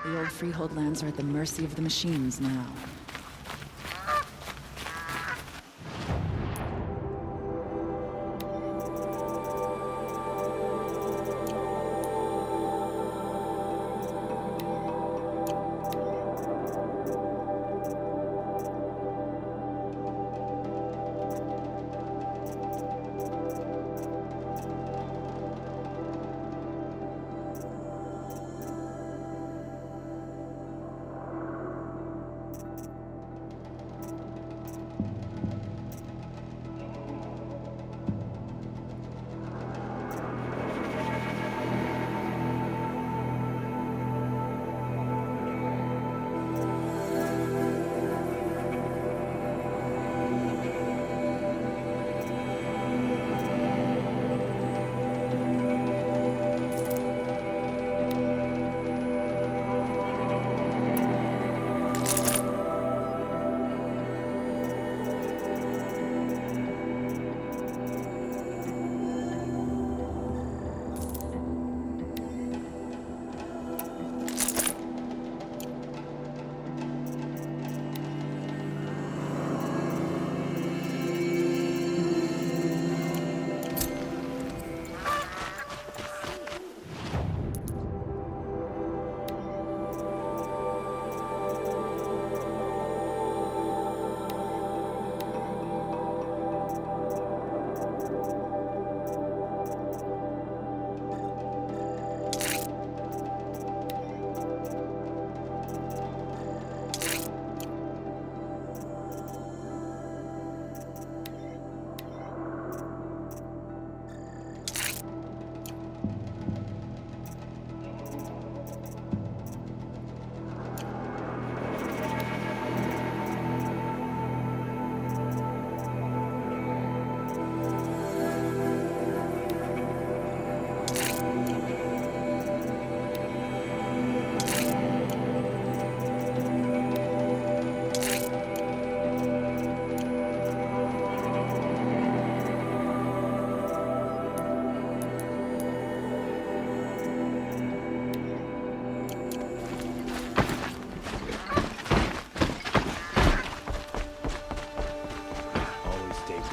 The old freehold lands are at the mercy of the machines now.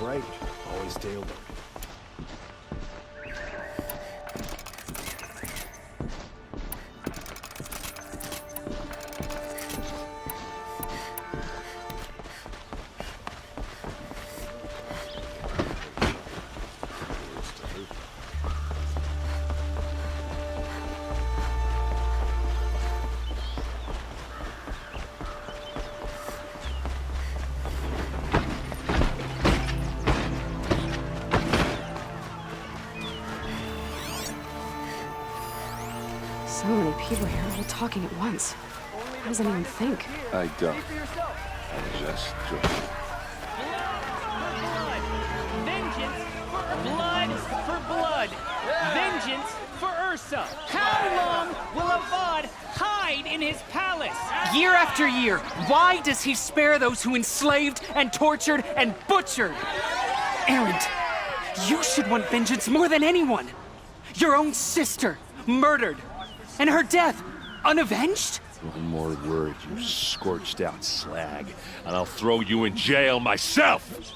Right, always stay alert. So many people here, all talking at once. How does anyone think? I don't. I just do. Vengeance for blood for blood. Vengeance for Ursa. How long will Avad hide in his palace? Year after year, why does he spare those who enslaved and tortured and butchered? Erend, you should want vengeance more than anyone. Your own sister, murdered. And her death, unavenged? One more word, you scorched out slag, and I'll throw you in jail myself!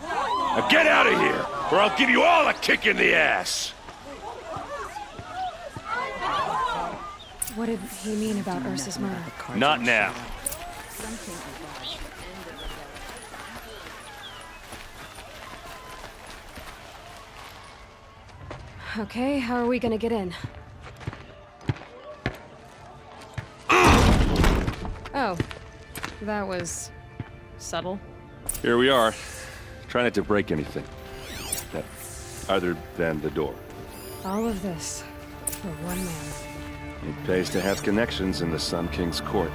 Now get out of here, or I'll give you all a kick in the ass! What did he mean about Ursa's murder? Not now. Okay, how are we gonna get in? Oh, that was subtle. Here we are. Try not to break anything. Other than the door. All of this for one man. It pays to have connections in the Sun King's court.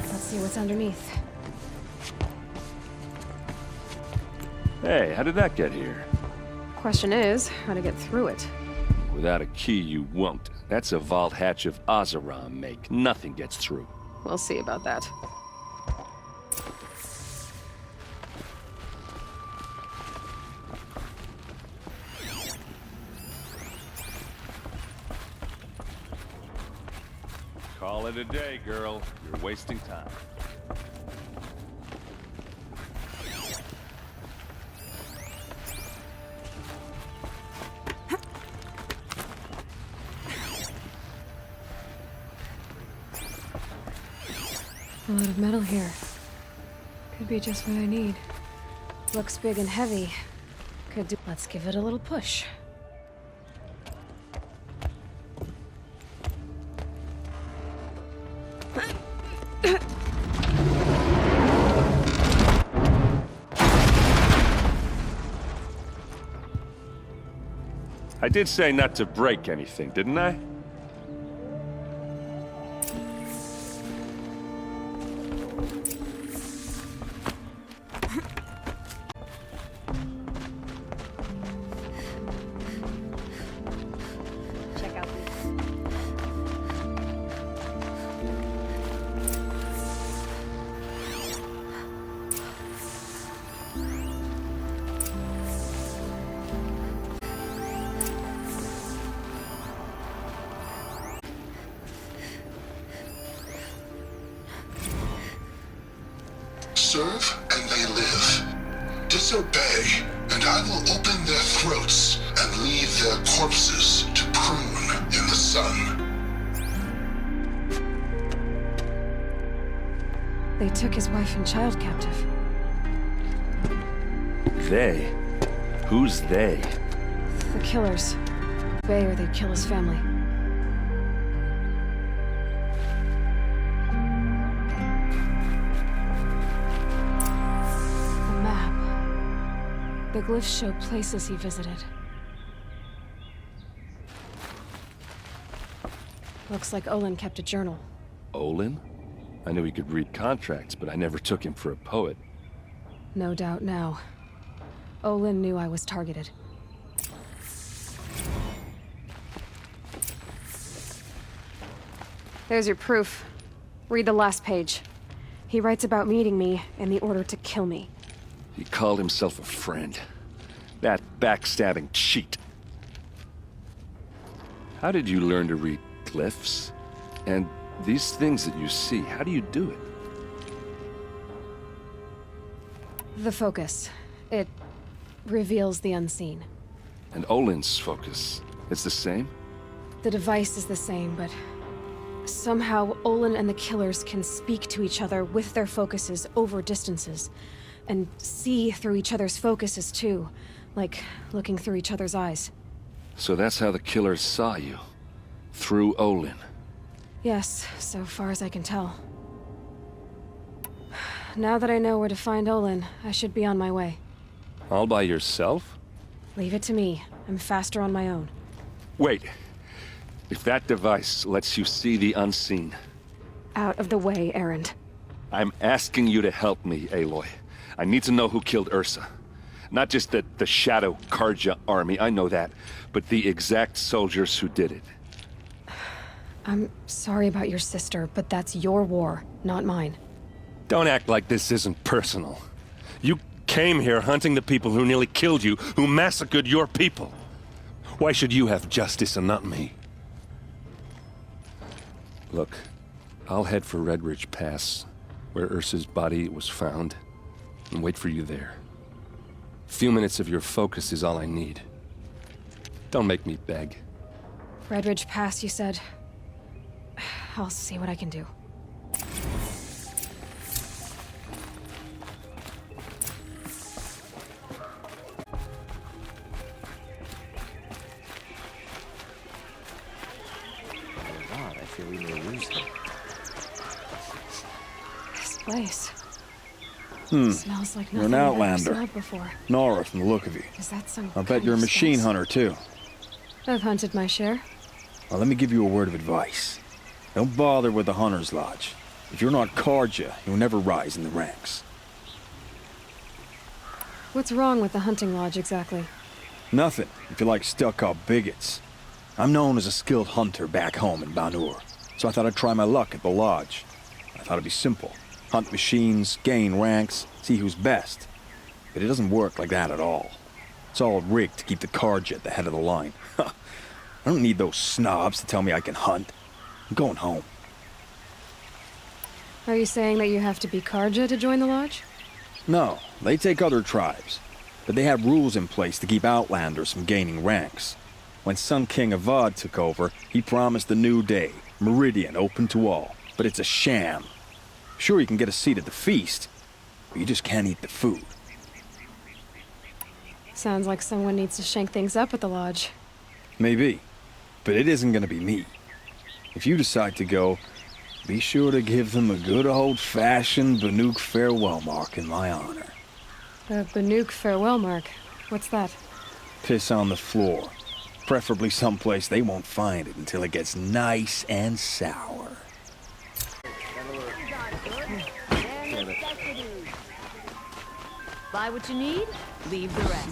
Let's see what's underneath. Hey, how did that get here? Question is, how to get through it. Without a key, you won't. That's a vault hatch of Oseram make. Nothing gets through. We'll see about that. Call it a day, girl. You're wasting time. A lot of metal here. Could be just what I need. Looks big and heavy. Could do. Let's give it a little push. I did say not to break anything, didn't I? Check out these. Serve and they live. Disobey, and I will open their throats and leave their corpses to prune in the sun. They took his wife and child captive. They? Who's they? The killers. Bay or they'd kill his family. The map. The glyphs show places he visited. Looks like Olin kept a journal. Olin? I knew he could read contracts, but I never took him for a poet. No doubt now. Olin knew I was targeted. There's your proof. Read the last page. He writes about meeting me and the order to kill me. He called himself a friend. That backstabbing cheat. How did you learn to read glyphs? And these things that you see, how do you do it? The focus. It reveals the unseen. And Olin's focus, it's the same? The device is the same, but somehow Olin and the killers can speak to each other with their focuses over distances. And see through each other's focuses too. Like looking through each other's eyes. So that's how the killers saw you. Through Olin. Yes, so far as I can tell. Now that I know where to find Olin, I should be on my way. All by yourself? Leave it to me. I'm faster on my own. Wait. If that device lets you see the unseen... Out of the way, Erend. I'm asking you to help me, Aloy. I need to know who killed Ursa. Not just the Shadow Karja army, I know that, but the exact soldiers who did it. I'm sorry about your sister, but that's your war, not mine. Don't act like this isn't personal. You came here hunting the people who nearly killed you, who massacred your people. Why should you have justice and not me? Look, I'll head for Red Ridge Pass, where Ursa's body was found, and wait for you there. A few minutes of your focus is all I need. Don't make me beg. Red Ridge Pass, you said? I'll see what I can do. God, I feel we may lose them. This place. Smells like You're nothing an I've ever outlander. smelled before. Nora from the look of you. Is that some I bet kind you're a of machine spice? hunter, too. I've hunted my share. Well, let me give you a word of advice. Don't bother with the Hunter's Lodge. If you're not Karja, you'll never rise in the ranks. What's wrong with the hunting lodge exactly? Nothing, if you like stuck-up bigots. I'm known as a skilled hunter back home in Banur, so I thought I'd try my luck at the lodge. I thought it'd be simple. Hunt machines, gain ranks, see who's best. But it doesn't work like that at all. It's all rigged to keep the Carja at the head of the line. I don't need those snobs to tell me I can hunt. I'm going home. Are you saying that you have to be Karja to join the lodge? No, they take other tribes. But they have rules in place to keep outlanders from gaining ranks. When Sun King Avad took over, he promised a new day, Meridian open to all. But it's a sham. Sure, you can get a seat at the feast, but you just can't eat the food. Sounds like someone needs to shake things up at the lodge. Maybe, but it isn't gonna be me. If you decide to go, be sure to give them a good old-fashioned Banuk farewell mark in my honor. The Banuk farewell mark. What's that? Piss on the floor. Preferably someplace they won't find it until it gets nice and sour. Buy what you need, leave the rest.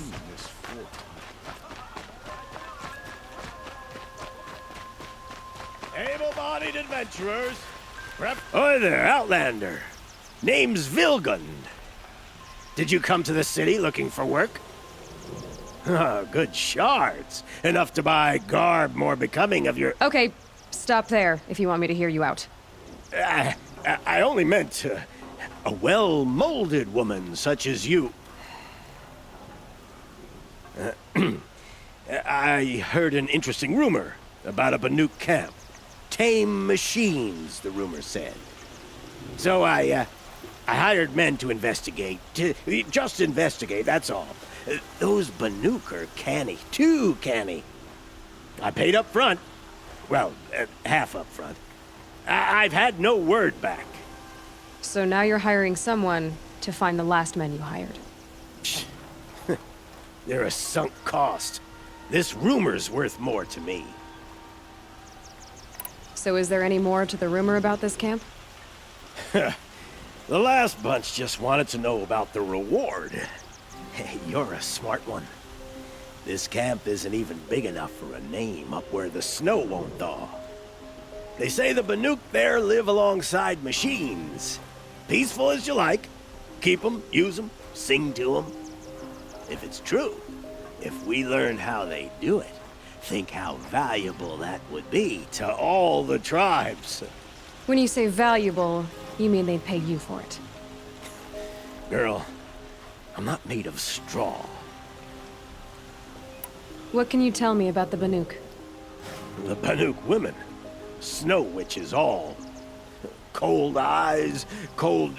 Able-bodied adventurers. Oi there, Outlander. Name's Vilgund. Did you come to the city looking for work? Good shards. Enough to buy garb more becoming of your... Okay, stop there if you want me to hear you out. I only meant a well-molded woman such as you. I heard an interesting rumor about a Banuk camp. Tame machines, the rumor said. So I hired men to investigate. Just investigate, that's all. Those Banuk are canny, too canny. I paid up front. Well, half up front. I've had no word back. So now you're hiring someone to find the last men you hired. They're a sunk cost. This rumor's worth more to me. So is there any more to the rumor about this camp? The last bunch just wanted to know about the reward. Hey, you're a smart one. This camp isn't even big enough for a name up where the snow won't thaw. They say the Banuk there live alongside machines. Peaceful as you like. Keep them, use them, sing to them. If it's true, if we learned how they do it, think how valuable that would be to all the tribes. When you say valuable, you mean they'd pay you for it. Girl, I'm not made of straw. What can you tell me about the Banuk? The Banuk women. Snow witches all. Cold eyes, cold...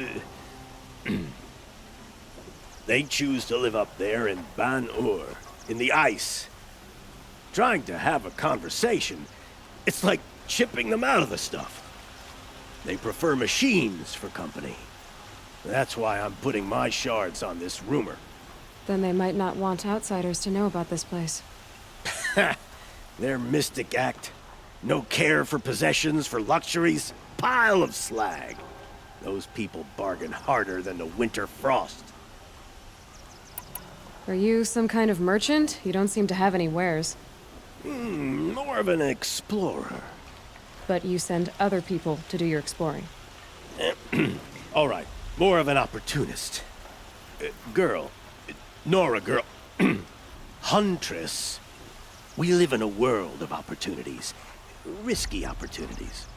They choose to live up there in Ban-Ur, in the ice. Trying to have a conversation, it's like chipping them out of the stuff. They prefer machines for company. That's why I'm putting my shards on this rumor. Then they might not want outsiders to know about this place. Their mystic act. No care for possessions, for luxuries. Pile of slag. Those people bargain harder than the winter frost. Are you some kind of merchant? You don't seem to have any wares. More of an explorer. But you send other people to do your exploring. All right, more of an opportunist. Girl. Nora girl. Huntress. We live in a world of opportunities. Risky opportunities.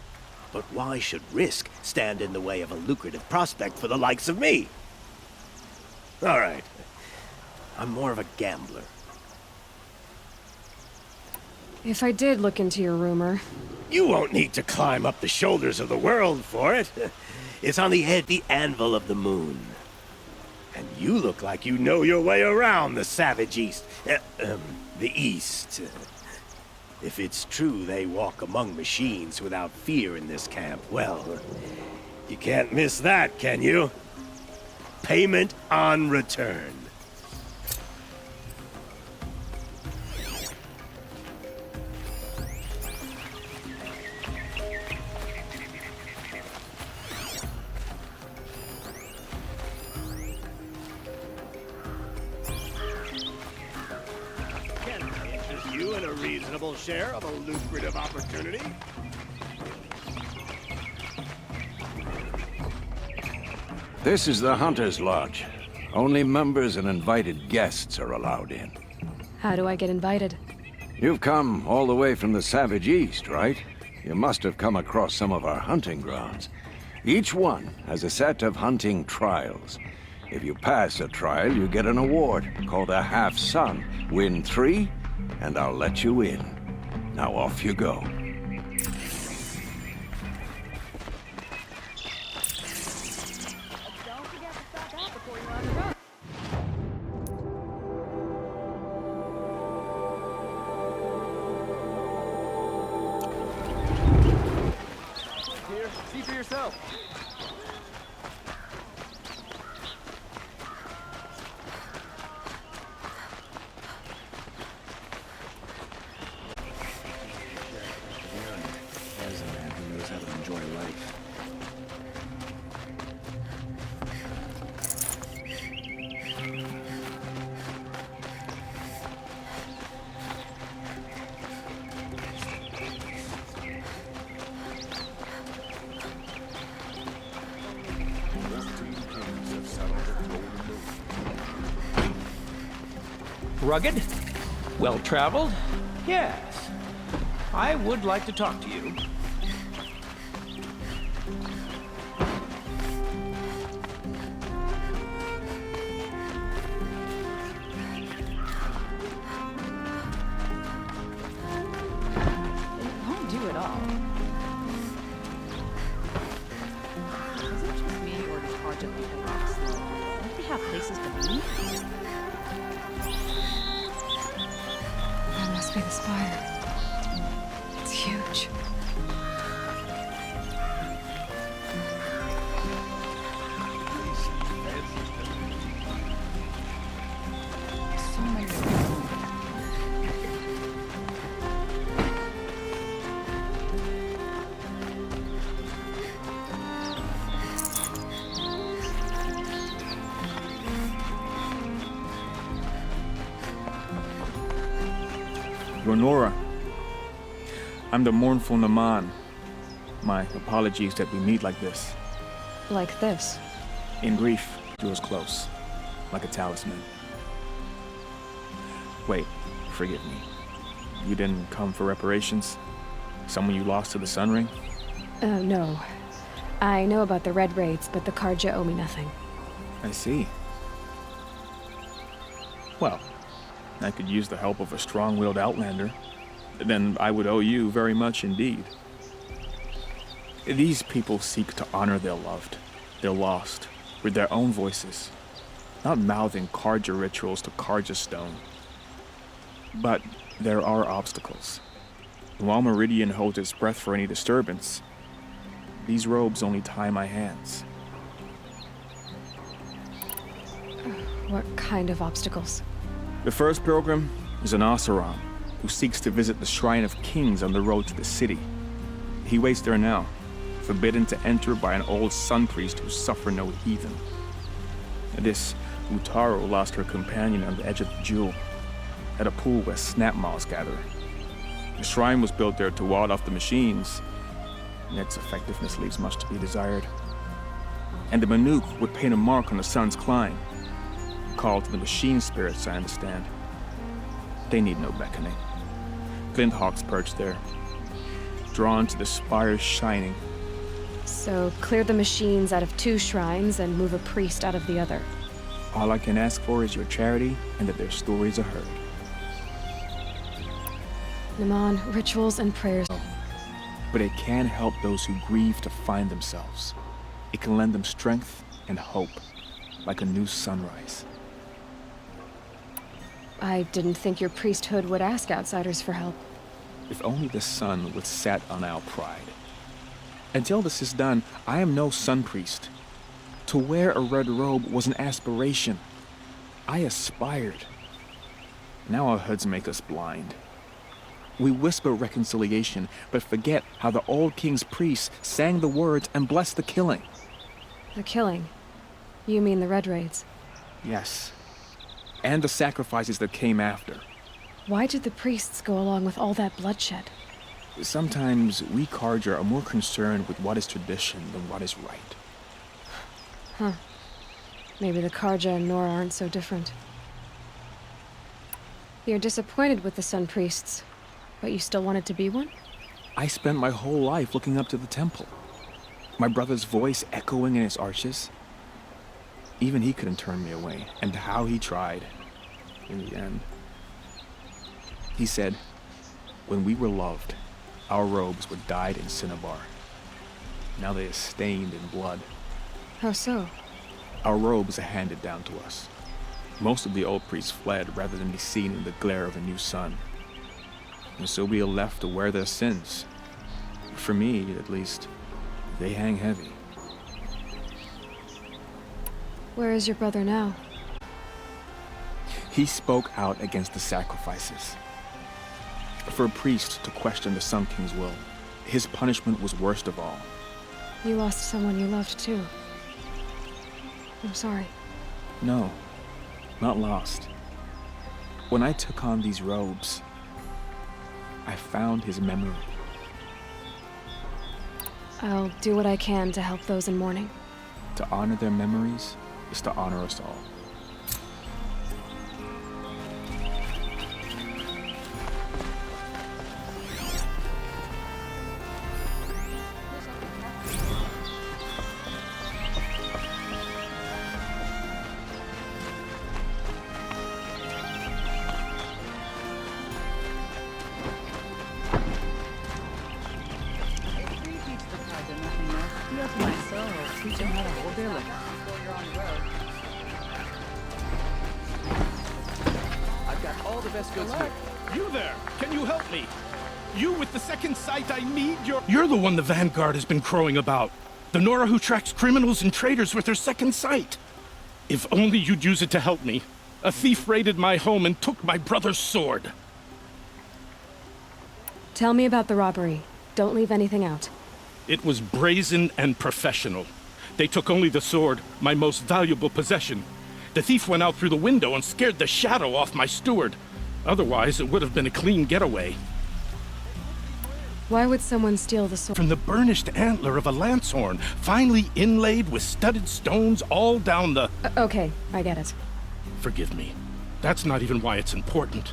But why should risk stand in the way of a lucrative prospect for the likes of me? All right. I'm more of a gambler. If I did look into your rumor... You won't need to climb up the shoulders of the world for it. It's on the head, the anvil of the moon. And you look like you know your way around the savage east. The east. If it's true they walk among machines without fear in this camp, well, you can't miss that, can you? Payment on return. you and a reasonable share of a lucrative opportunity. This is the Hunter's Lodge. Only members and invited guests are allowed in. How do I get invited? You've come all the way from the Savage East, right? You must have come across some of our hunting grounds. Each one has a set of hunting trials. If you pass a trial, you get an award called a half-sun. Win 3, and I'll let you in. Now off you go. See for yourself. As a man who knows how to enjoy life. Rugged? Well-traveled? Yes. I would like to talk to you. It won't do at all. Is it just me, or does Arja people rock slow? Don't they have places to be? That must be the spire. It's huge. So many people. Nora. I'm the mournful Naman. My apologies that we meet like this. Like this. In grief, drew us close, like a talisman. Wait, forgive me. You didn't come for reparations? Someone you lost to the Sun Ring? No. I know about the Red Raids, but the Karja owe me nothing. I see. Well, I could use the help of a strong-willed outlander. Then I would owe you very much indeed. These people seek to honor their loved, their lost, with their own voices, not mouthing Karja rituals to Karja stone. But there are obstacles. While Meridian holds its breath for any disturbance, these robes only tie my hands. What kind of obstacles? The first pilgrim is an Oseram who seeks to visit the Shrine of Kings on the road to the city. He waits there now, forbidden to enter by an old sun priest who suffer no heathen. This Utaro lost her companion on the edge of the jewel, at a pool where snap moths gather. The shrine was built there to ward off the machines, and its effectiveness leaves much to be desired. And the Manuk would paint a mark on the sun's climb, called to the machine spirits, I understand. They need no beckoning. Glint hawks perch there, drawn to the spire's shining. So clear the machines out of 2 shrines and move a priest out of the other. All I can ask for is your charity and that their stories are heard. Naman, rituals and prayers. But it can help those who grieve to find themselves. It can lend them strength and hope, like a new sunrise. I didn't think your priesthood would ask outsiders for help. If only the sun would set on our pride. Until this is done, I am no sun priest. To wear a red robe was an aspiration. I aspired. Now our hoods make us blind. We whisper reconciliation, but forget how the old king's priests sang the words and blessed the killing. The killing? You mean the Red Raids? Yes. And the sacrifices that came after. Why did the priests go along with all that bloodshed? Sometimes we Karja are more concerned with what is tradition than what is right. Huh. Maybe the Karja and Nora aren't so different. You're disappointed with the Sun Priests, but you still wanted to be one? I spent my whole life looking up to the temple. My brother's voice echoing in its arches. Even he couldn't turn me away, and how he tried. In the end. He said, when we were loved, our robes were dyed in cinnabar. Now they are stained in blood. How so? Our robes are handed down to us. Most of the old priests fled rather than be seen in the glare of a new sun. And so we are left to wear their sins. For me, at least, they hang heavy. Where is your brother now? He spoke out against the sacrifices. For a priest to question the Sun King's will, his punishment was worst of all. You lost someone you loved too. I'm sorry. No, not lost. When I took on these robes, I found his memory. I'll do what I can to help those in mourning. To honor their memories is to honor us all. I've got all the best goods here. You there! Can you help me? You with the second sight I need, You're the one the Vanguard has been crowing about. The Nora who tracks criminals and traitors with her second sight. If only you'd use it to help me. A thief raided my home and took my brother's sword. Tell me about the robbery. Don't leave anything out. It was brazen and professional. They took only the sword, my most valuable possession. The thief went out through the window and scared the shadow off my steward. Otherwise, it would have been a clean getaway. Why would someone steal the sword? From the burnished antler of a lance-horn, finely inlaid with studded stones all down the... Okay, I get it. Forgive me. That's not even why it's important.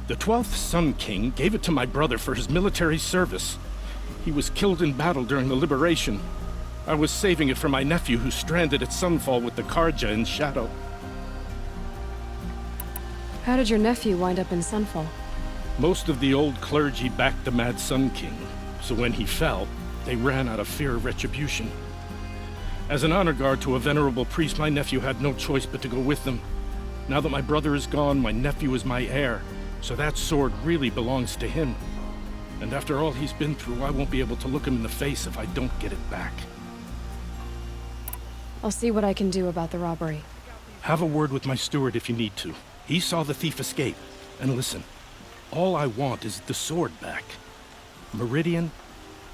The 12th Sun King gave it to my brother for his military service. He was killed in battle during the liberation. I was saving it for my nephew who's stranded at Sunfall with the Karja in Shadow. How did your nephew wind up in Sunfall? Most of the old clergy backed the Mad Sun King, so when he fell, they ran out of fear of retribution. As an honor guard to a venerable priest, my nephew had no choice but to go with them. Now that my brother is gone, my nephew is my heir, so that sword really belongs to him. And after all he's been through, I won't be able to look him in the face if I don't get it back. I'll see what I can do about the robbery. Have a word with my steward if you need to. He saw the thief escape. And listen, all I want is the sword back. Meridian,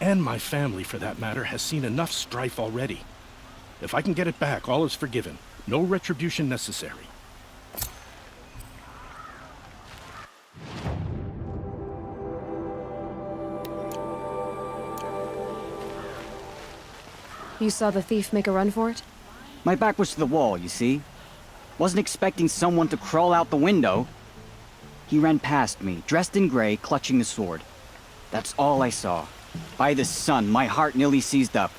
and my family for that matter, has seen enough strife already. If I can get it back, all is forgiven. No retribution necessary. You saw the thief make a run for it? My back was to the wall, you see. Wasn't expecting someone to crawl out the window. He ran past me, dressed in gray, clutching the sword. That's all I saw. By the sun, my heart nearly seized up.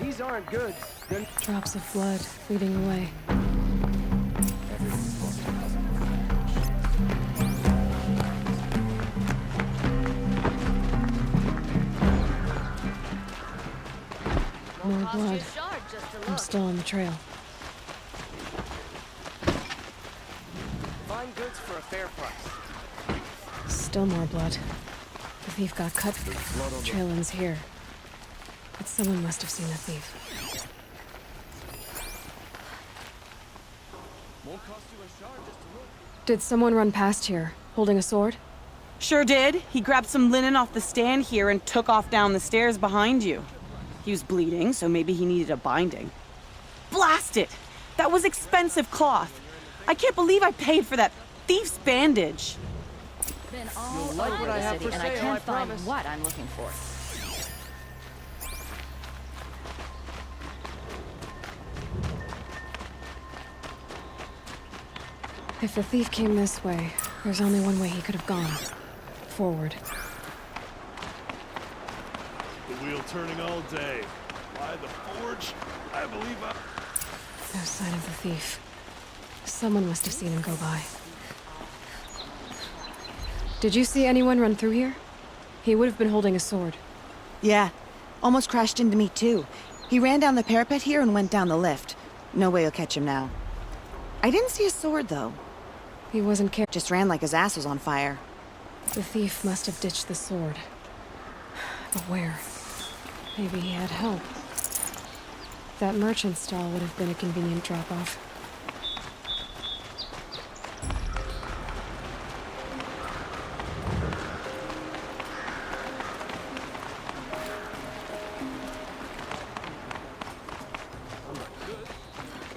These aren't goods. Drops of blood leading the way. More blood. I'm still on the trail. Find goods for a fair price. Still more blood. The thief got cut. The trail ends here. But someone must have seen the thief. Did someone run past here, holding a sword? Sure did. He grabbed some linen off the stand here and took off down the stairs behind you. He was bleeding, so maybe he needed a binding. Blast it! That was expensive cloth. I can't believe I paid for that thief's bandage. Been all You'll like over what I the have city, for and I sale, can't I find promise. what I'm looking for. If the thief came this way, there's only one way he could have gone. Forward. The wheel turning all day. By the forge, I believe I... No sign of the thief. Someone must have seen him go by. Did you see anyone run through here? He would have been holding a sword. Yeah. Almost crashed into me, too. He ran down the parapet here and went down the lift. No way you'll catch him now. I didn't see a sword, though. He wasn't just ran like his ass was on fire. The thief must have ditched the sword. But where? Maybe he had help. That merchant stall would have been a convenient drop-off.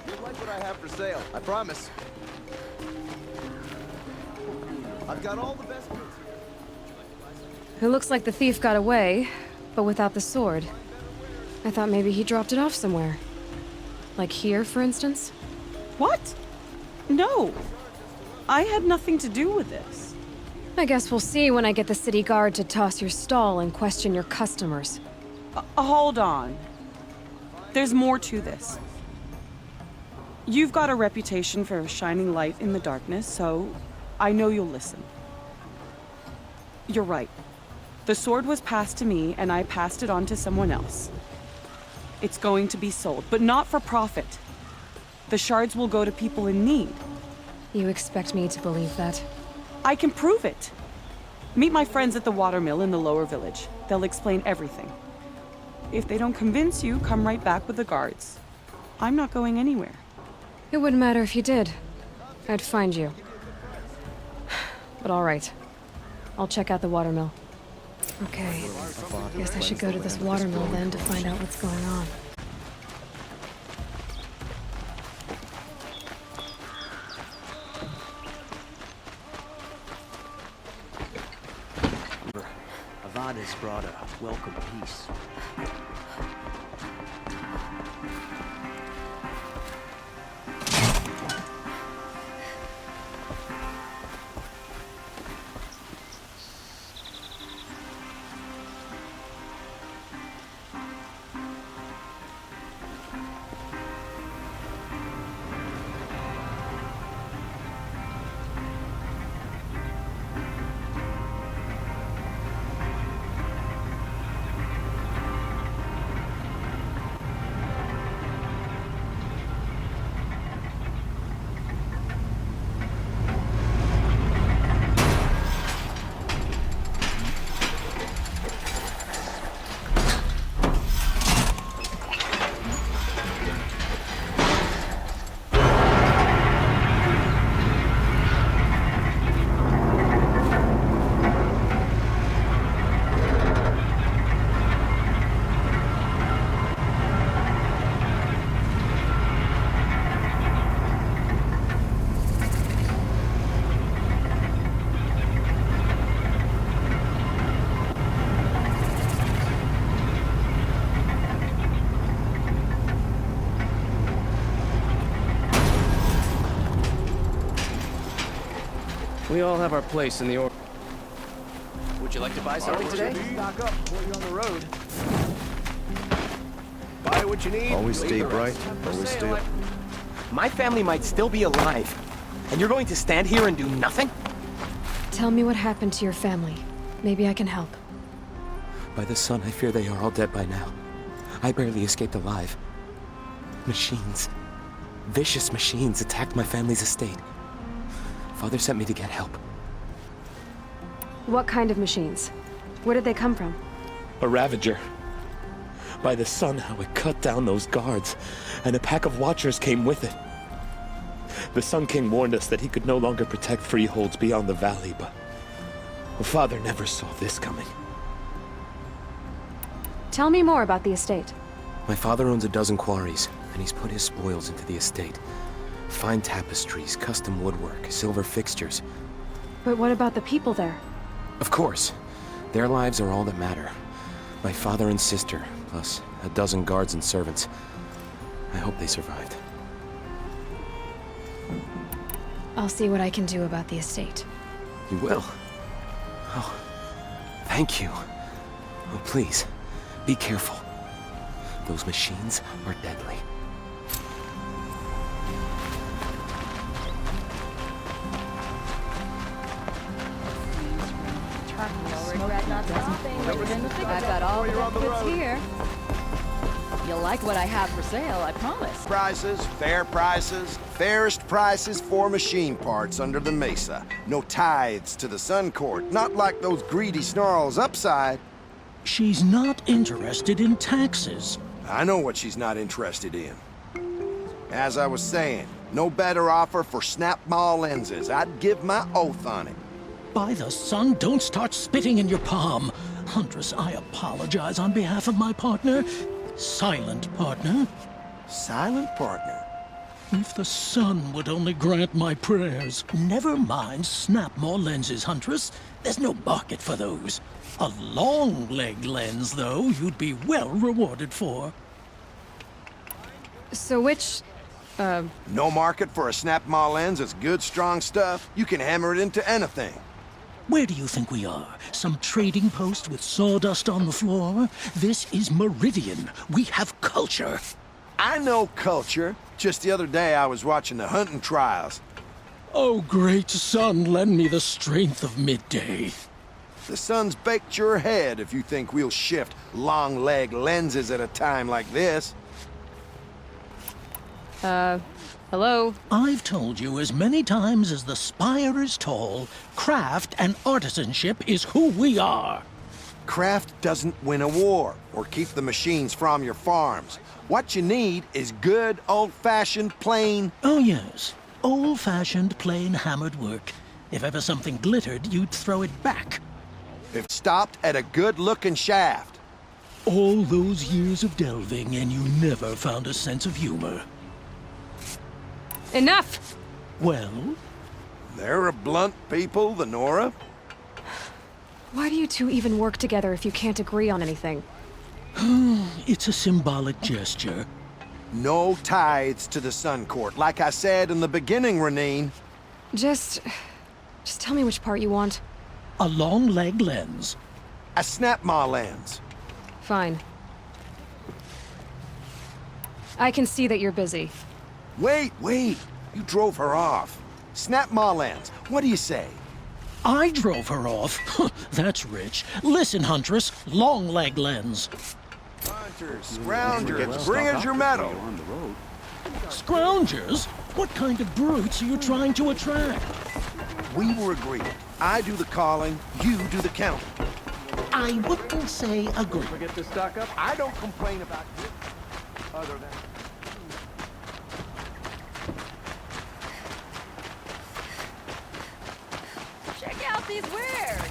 You'll like what I have for sale, I promise. I've got all the best goods here. It looks like the thief got away, but without the sword. I thought maybe he dropped it off somewhere. Like here, for instance? What? No. I had nothing to do with this. I guess we'll see when I get the city guard to toss your stall and question your customers. Hold on. There's more to this. You've got a reputation for shining light in the darkness, so I know you'll listen. You're right. The sword was passed to me, and I passed it on to someone else. It's going to be sold, but not for profit. The shards will go to people in need. You expect me to believe that? I can prove it. Meet my friends at the watermill in the lower village. They'll explain everything. If they don't convince you, come right back with the guards. I'm not going anywhere. It wouldn't matter if you did. I'd find you. But all right. I'll check out the watermill. Okay. Guess I should go to this watermill then to find out what's going on. Avad has brought a welcome peace. We all have our place in the order. Would you like to buy something today? Stock up before you're on the road. Buy what you need. Always leave stay the rest. bright, For always sale, stay... My family might still be alive, and you're going to stand here and do nothing? Tell me what happened to your family. Maybe I can help. By the sun, I fear they are all dead by now. I barely escaped alive. Machines. Vicious machines attacked my family's estate. Father sent me to get help. What kind of machines? Where did they come from? A Ravager. By the sun, how it cut down those guards, and a pack of watchers came with it. The Sun King warned us that he could no longer protect freeholds beyond the valley, but Father never saw this coming. Tell me more about the estate. My father owns a dozen quarries, and he's put his spoils into the estate. Fine tapestries, custom woodwork, silver fixtures. But what about the people there? Of course. Their lives are all that matter. My father and sister, plus a dozen guards and servants. I hope they survived. I'll see what I can do about the estate. You will? Oh, thank you. Oh, please, be careful. Those machines are deadly. I've got all the goods here. You'll like what I have for sale, I promise. Prices, fairest prices for machine parts under the mesa. No tithes to the Sun Court, not like those greedy snarls upside. She's not interested in taxes. I know what she's not interested in. As I was saying, no better offer for snap-maw lenses. I'd give my oath on it. By the sun, don't start spitting in your palm. Huntress, I apologize on behalf of my partner. Silent partner. Silent partner? If the sun would only grant my prayers. Never mind snap-maw lenses, Huntress. There's no market for those. A long-leg lens, though, you'd be well rewarded for. So which, No market for a snap-maw lens is good, strong stuff. You can hammer it into anything. Where do you think we are? Some trading post with sawdust on the floor? This is Meridian. We have culture. I know culture. Just the other day I was watching the hunting trials. Oh, great sun, lend me the strength of midday. The sun's baked your head if you think we'll shift long-leg lenses at a time like this. Hello? I've told you as many times as the spire is tall, craft and artisanship is who we are. Craft doesn't win a war or keep the machines from your farms. What you need is good, old-fashioned, plain... Oh, yes. Old-fashioned, plain hammered work. If ever something glittered, you'd throw it back. If stopped at a good-looking shaft. All those years of delving, and you never found a sense of humor. Enough! Well? They're a blunt people, the Nora. Why do you two even work together if you can't agree on anything? It's a symbolic gesture. No tithes to the Sun Court, like I said in the beginning, Renine. Just tell me which part you want. A long-leg lens. A snap-maw lens. Fine. I can see that you're busy. Wait. You drove her off. Snap-maw lens. What do you say? I drove her off? That's rich. Listen, Huntress. Long-leg lens. Hunters, scroungers, bring us your metal. Scroungers? What kind of brutes are you trying to attract? We were agreed. I do the calling, you do the counting. I wouldn't say agree. Forget to stock up. I don't complain about you. Other than... Check out these wares!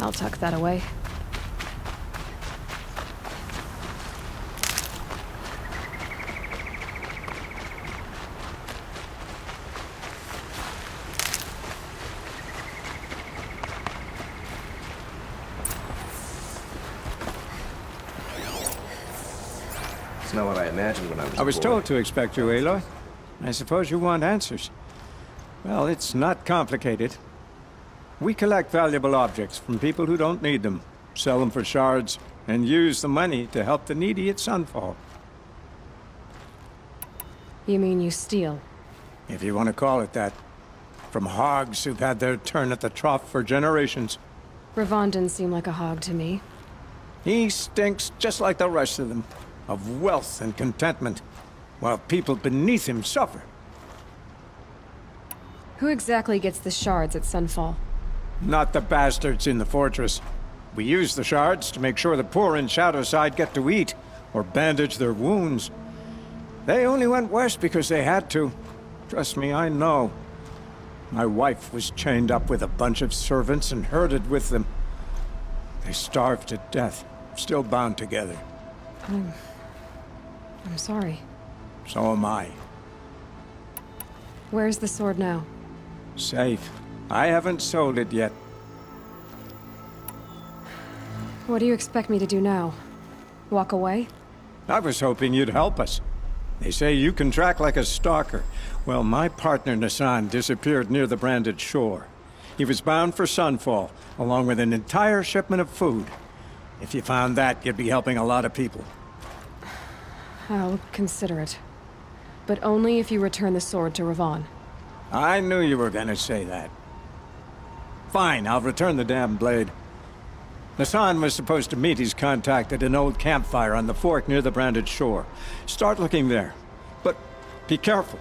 I'll tuck that away. It's not what I imagined when I was I was a boy. told to expect you, Aloy. I suppose you want answers. Well, it's not complicated. We collect valuable objects from people who don't need them, sell them for shards, and use the money to help the needy at Sunfall. You mean you steal? If you want to call it that. From hogs who've had their turn at the trough for generations. Ravon didn't seem like a hog to me. He stinks just like the rest of them, of wealth and contentment, while people beneath him suffer. Who exactly gets the shards at Sunfall? Not the bastards in the fortress. We use the shards to make sure the poor in Shadowside get to eat, or bandage their wounds. They only went west because they had to. Trust me, I know. My wife was chained up with a bunch of servants and herded with them. They starved to death, still bound together. I'm sorry. So am I. Where's the sword now? Safe. I haven't sold it yet. What do you expect me to do now? Walk away? I was hoping you'd help us. They say you can track like a stalker. Well, my partner Nassan disappeared near the branded shore. He was bound for Sunfall, along with an entire shipment of food. If you found that, you'd be helping a lot of people. I'll consider it. But only if you return the sword to Ravon. I knew you were gonna say that. Fine, I'll return the damn blade. Nassan was supposed to meet his contact at an old campfire on the fork near the branded shore. Start looking there. But be careful.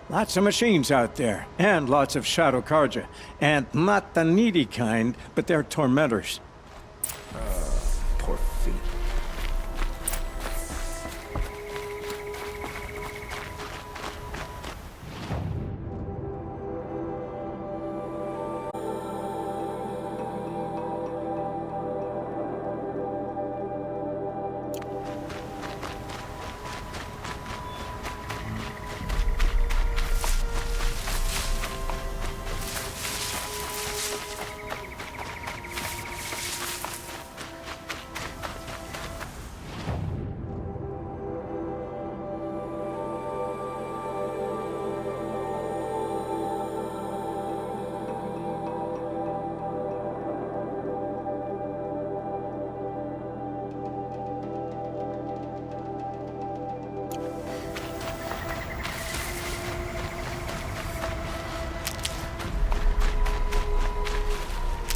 Lots of machines out there, and lots of Shadow Karja. And not the needy kind, but they're tormentors. Poor feet.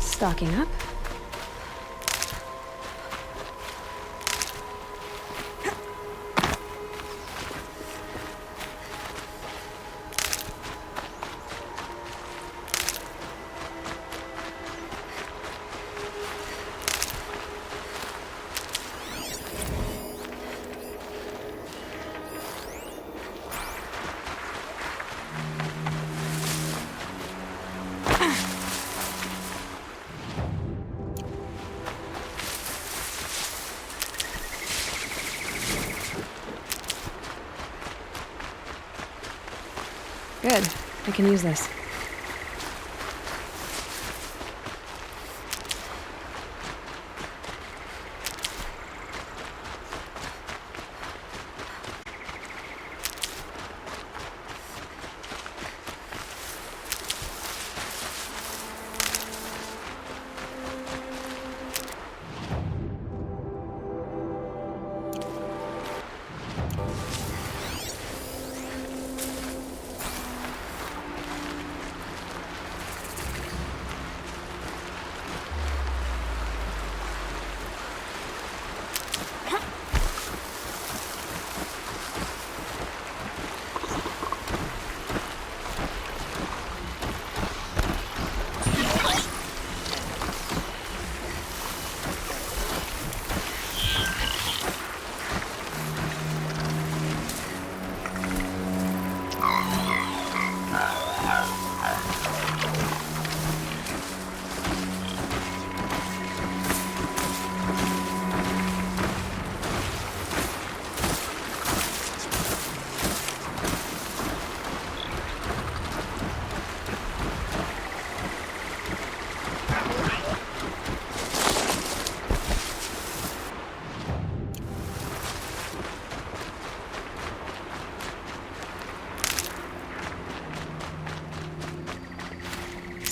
Stocking up. Good. I can use this.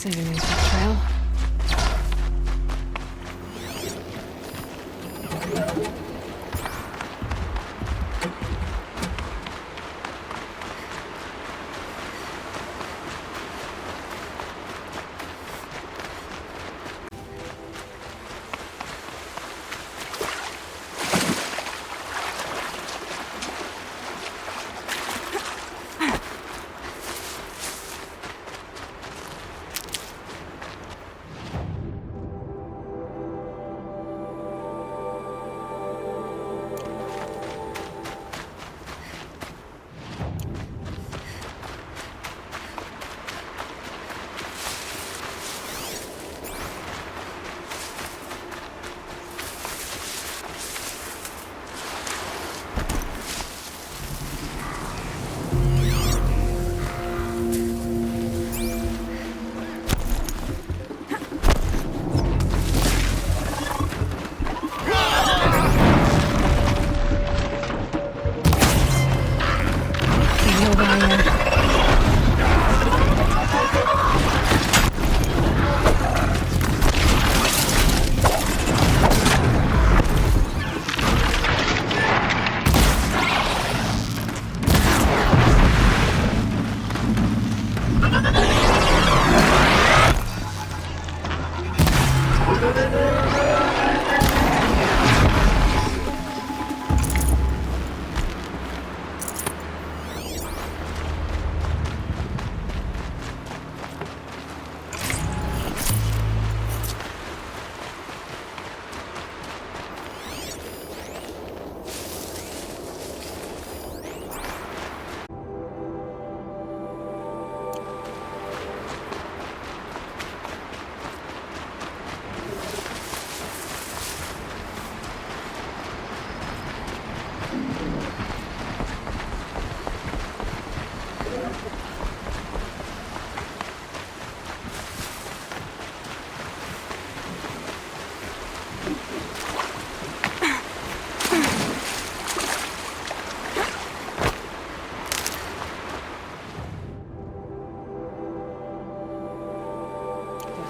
Saving me a trail.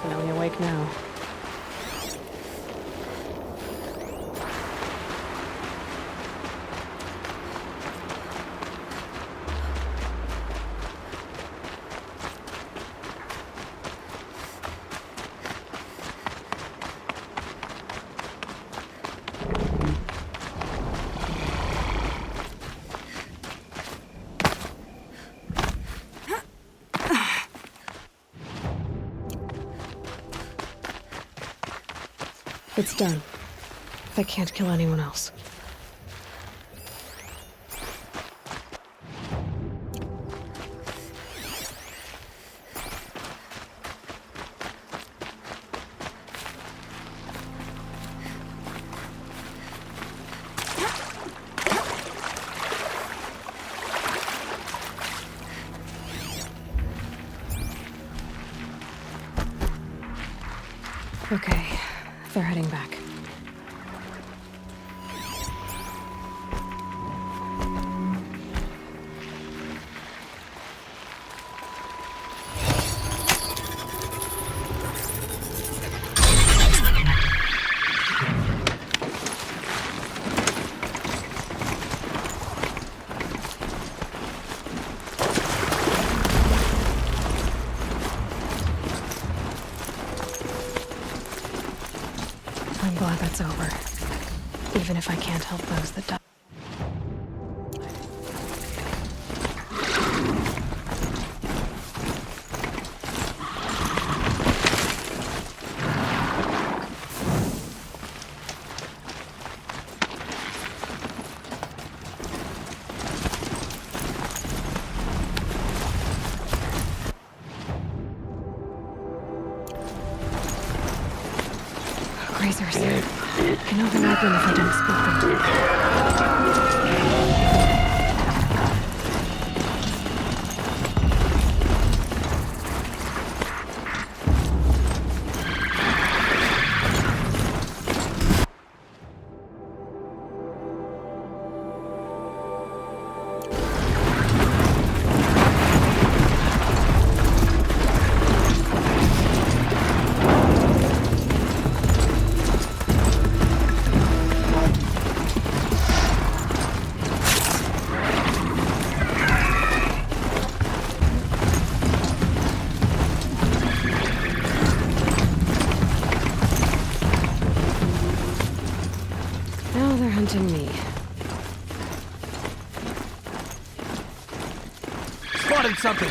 Definitely awake now. It's done. They can't kill anyone else. Okay, they're heading back. I'm glad that's over. Even if I can't help those that die. Grazers. I know they're ugly if I don't speak them. spotted something!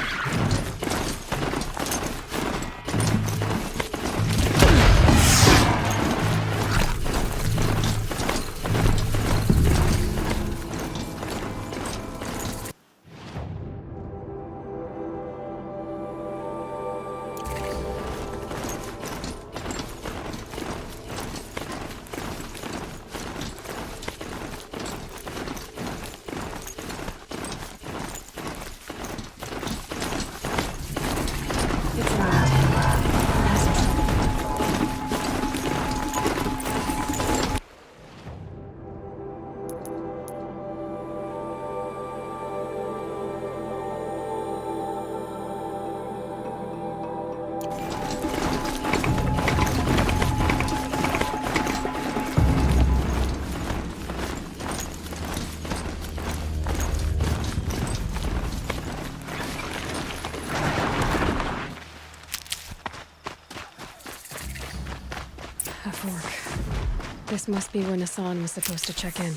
A fork. This must be where Nassan was supposed to check in.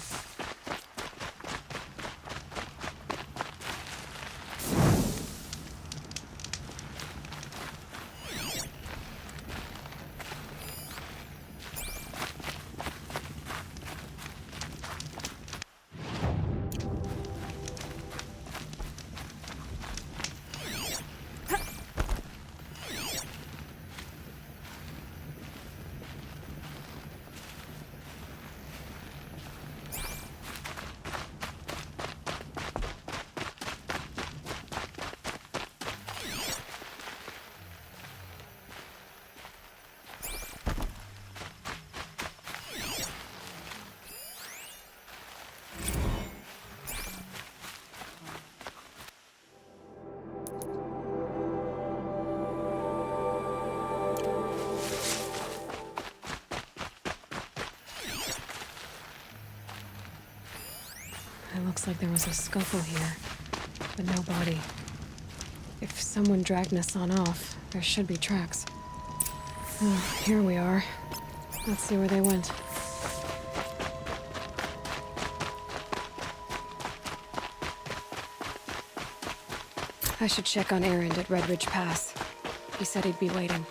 It looks like there was a scuffle here, but no body. If someone dragged Nassan off, there should be tracks. Oh, here we are. Let's see where they went. I should check on Erend at Red Ridge Pass. He said he'd be waiting.